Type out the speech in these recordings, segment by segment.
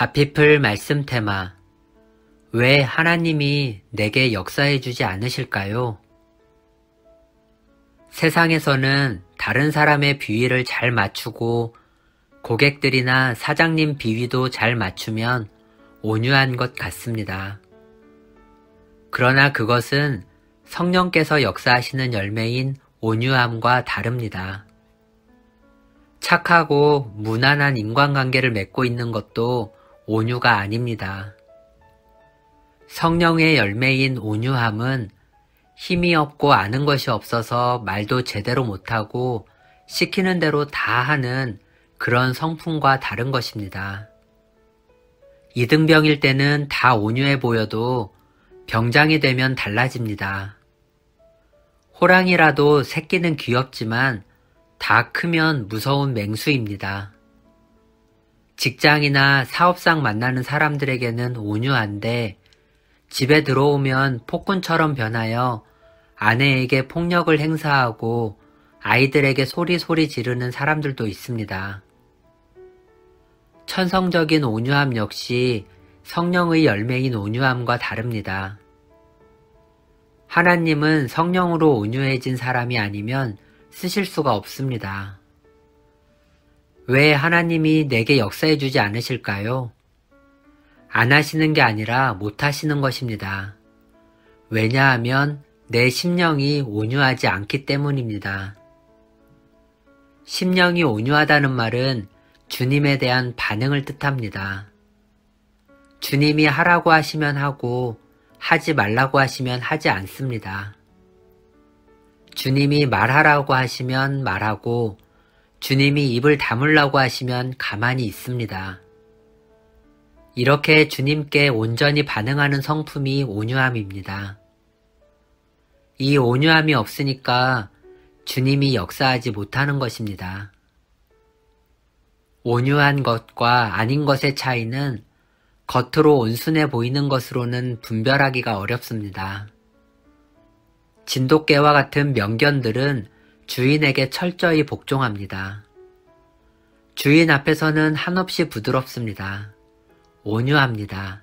가피플 말씀 테마. 왜 하나님이 내게 역사해 주지 않으실까요? 세상에서는 다른 사람의 비위를 잘 맞추고 고객들이나 사장님 비위도 잘 맞추면 온유한 것 같습니다. 그러나 그것은 성령께서 역사하시는 열매인 온유함과 다릅니다. 착하고 무난한 인간관계를 맺고 있는 것도 온유가 아닙니다. 성령의 열매인 온유함은 힘이 없고 아는 것이 없어서 말도 제대로 못하고 시키는 대로 다 하는 그런 성품과 다른 것입니다. 이등병일 때는 다 온유해 보여도 병장이 되면 달라집니다. 호랑이라도 새끼는 귀엽지만 다 크면 무서운 맹수입니다. 직장이나 사업상 만나는 사람들에게는 온유한데 집에 들어오면 폭군처럼 변하여 아내에게 폭력을 행사하고 아이들에게 소리 지르는 사람들도 있습니다. 천성적인 온유함 역시 성령의 열매인 온유함과 다릅니다. 하나님은 성령으로 온유해진 사람이 아니면 쓰실 수가 없습니다. 왜 하나님이 내게 역사해 주지 않으실까요? 안 하시는 게 아니라 못 하시는 것입니다. 왜냐하면 내 심령이 온유하지 않기 때문입니다. 심령이 온유하다는 말은 주님에 대한 반응을 뜻합니다. 주님이 하라고 하시면 하고 하지 말라고 하시면 하지 않습니다. 주님이 말하라고 하시면 말하고 주님이 입을 다물라고 하시면 가만히 있습니다. 이렇게 주님께 온전히 반응하는 성품이 온유함입니다. 이 온유함이 없으니까 주님이 역사하지 못하는 것입니다. 온유한 것과 아닌 것의 차이는 겉으로 온순해 보이는 것으로는 분별하기가 어렵습니다. 진돗개와 같은 명견들은 주인에게 철저히 복종합니다. 주인 앞에서는 한없이 부드럽습니다. 온유합니다.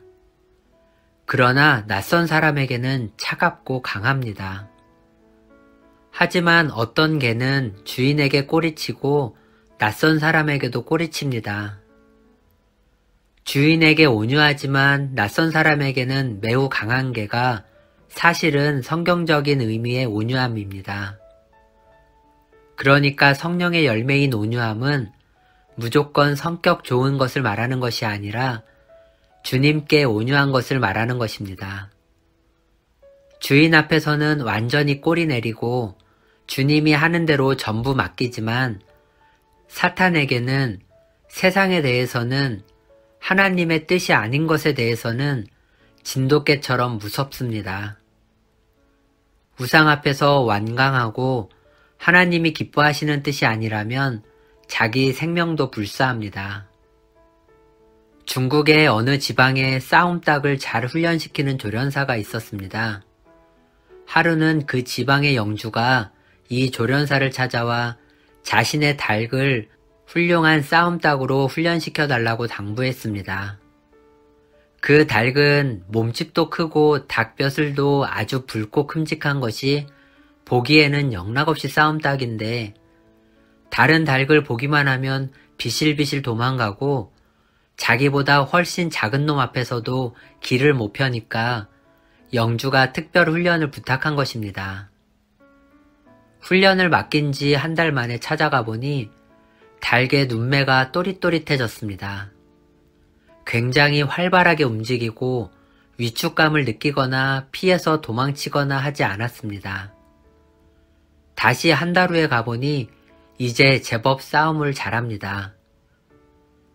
그러나 낯선 사람에게는 차갑고 강합니다. 하지만 어떤 개는 주인에게 꼬리치고 낯선 사람에게도 꼬리칩니다. 주인에게 온유하지만 낯선 사람에게는 매우 강한 개가 사실은 성경적인 의미의 온유함입니다. 그러니까 성령의 열매인 온유함은 무조건 성격 좋은 것을 말하는 것이 아니라 주님께 온유한 것을 말하는 것입니다. 주인 앞에서는 완전히 꼬리 내리고 주님이 하는 대로 전부 맡기지만 사탄에게는 세상에 대해서는 하나님의 뜻이 아닌 것에 대해서는 진돗개처럼 무섭습니다. 우상 앞에서 완강하고 하나님이 기뻐하시는 뜻이 아니라면 자기 생명도 불사합니다. 중국의 어느 지방에 싸움닭을 잘 훈련시키는 조련사가 있었습니다. 하루는 그 지방의 영주가 이 조련사를 찾아와 자신의 닭을 훌륭한 싸움닭으로 훈련시켜달라고 당부했습니다. 그 닭은 몸집도 크고 닭벼슬도 아주 붉고 큼직한 것이 보기에는 영락없이 싸움닭인데 다른 닭을 보기만 하면 비실비실 도망가고 자기보다 훨씬 작은 놈 앞에서도 길을 못 펴니까 영주가 특별 훈련을 부탁한 것입니다. 훈련을 맡긴 지 한 달 만에 찾아가 보니 닭의 눈매가 또릿또릿해졌습니다. 굉장히 활발하게 움직이고 위축감을 느끼거나 피해서 도망치거나 하지 않았습니다. 다시 한 달 후에 가보니 이제 제법 싸움을 잘합니다.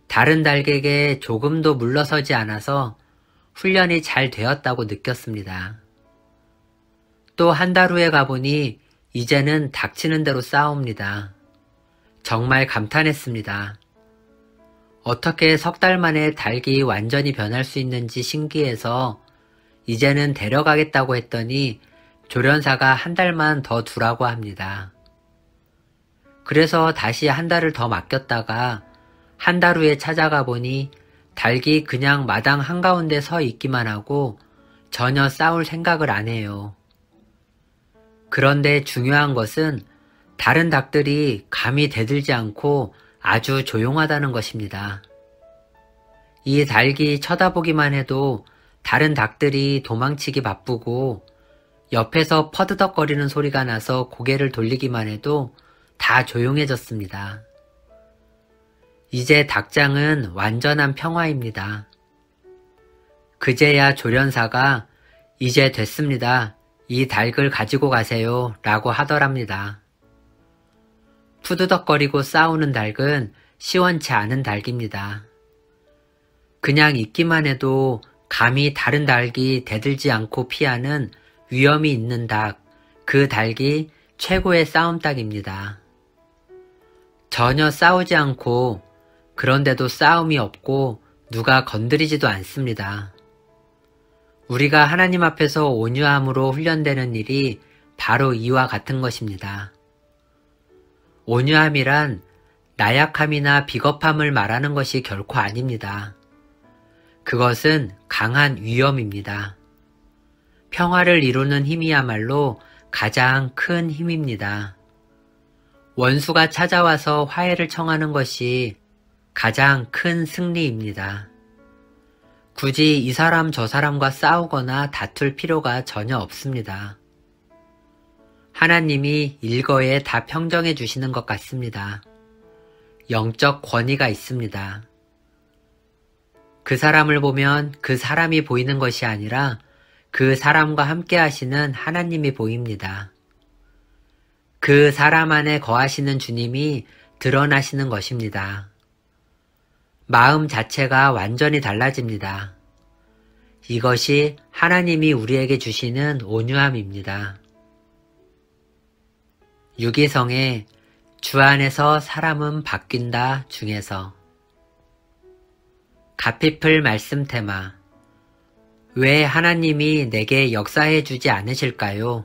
다른 닭에게 조금도 물러서지 않아서 훈련이 잘 되었다고 느꼈습니다. 또 한 달 후에 가보니 이제는 닥치는 대로 싸웁니다. 정말 감탄했습니다. 어떻게 석 달 만에 닭이 완전히 변할 수 있는지 신기해서 이제는 데려가겠다고 했더니 조련사가 한 달만 더 두라고 합니다. 그래서 다시 한 달을 더 맡겼다가 한 달 후에 찾아가 보니 닭이 그냥 마당 한가운데 서 있기만 하고 전혀 싸울 생각을 안 해요. 그런데 중요한 것은 다른 닭들이 감히 대들지 않고 아주 조용하다는 것입니다. 이 닭이 쳐다보기만 해도 다른 닭들이 도망치기 바쁘고 옆에서 퍼드덕거리는 소리가 나서 고개를 돌리기만 해도 다 조용해졌습니다. 이제 닭장은 완전한 평화입니다. 그제야 조련사가 이제 됐습니다. 이 닭을 가지고 가세요 라고 하더랍니다. 푸드덕거리고 싸우는 닭은 시원치 않은 닭입니다. 그냥 있기만 해도 감히 다른 닭이 대들지 않고 피하는 위험이 있는 닭, 그 닭이 최고의 싸움닭입니다. 전혀 싸우지 않고 그런데도 싸움이 없고 누가 건드리지도 않습니다. 우리가 하나님 앞에서 온유함으로 훈련되는 일이 바로 이와 같은 것입니다. 온유함이란 나약함이나 비겁함을 말하는 것이 결코 아닙니다. 그것은 강한 위엄입니다. 평화를 이루는 힘이야말로 가장 큰 힘입니다. 원수가 찾아와서 화해를 청하는 것이 가장 큰 승리입니다. 굳이 이 사람 저 사람과 싸우거나 다툴 필요가 전혀 없습니다. 하나님이 일거에 다 평정해 주시는 것 같습니다. 영적 권위가 있습니다. 그 사람을 보면 그 사람이 보이는 것이 아니라 그 사람과 함께 하시는 하나님이 보입니다. 그 사람 안에 거하시는 주님이 드러나시는 것입니다. 마음 자체가 완전히 달라집니다. 이것이 하나님이 우리에게 주시는 온유함입니다. 유기성의 주 안에서 사람은 바뀐다 중에서 가피플 말씀 테마 왜 하나님이 내게 역사해 주지 않으실까요?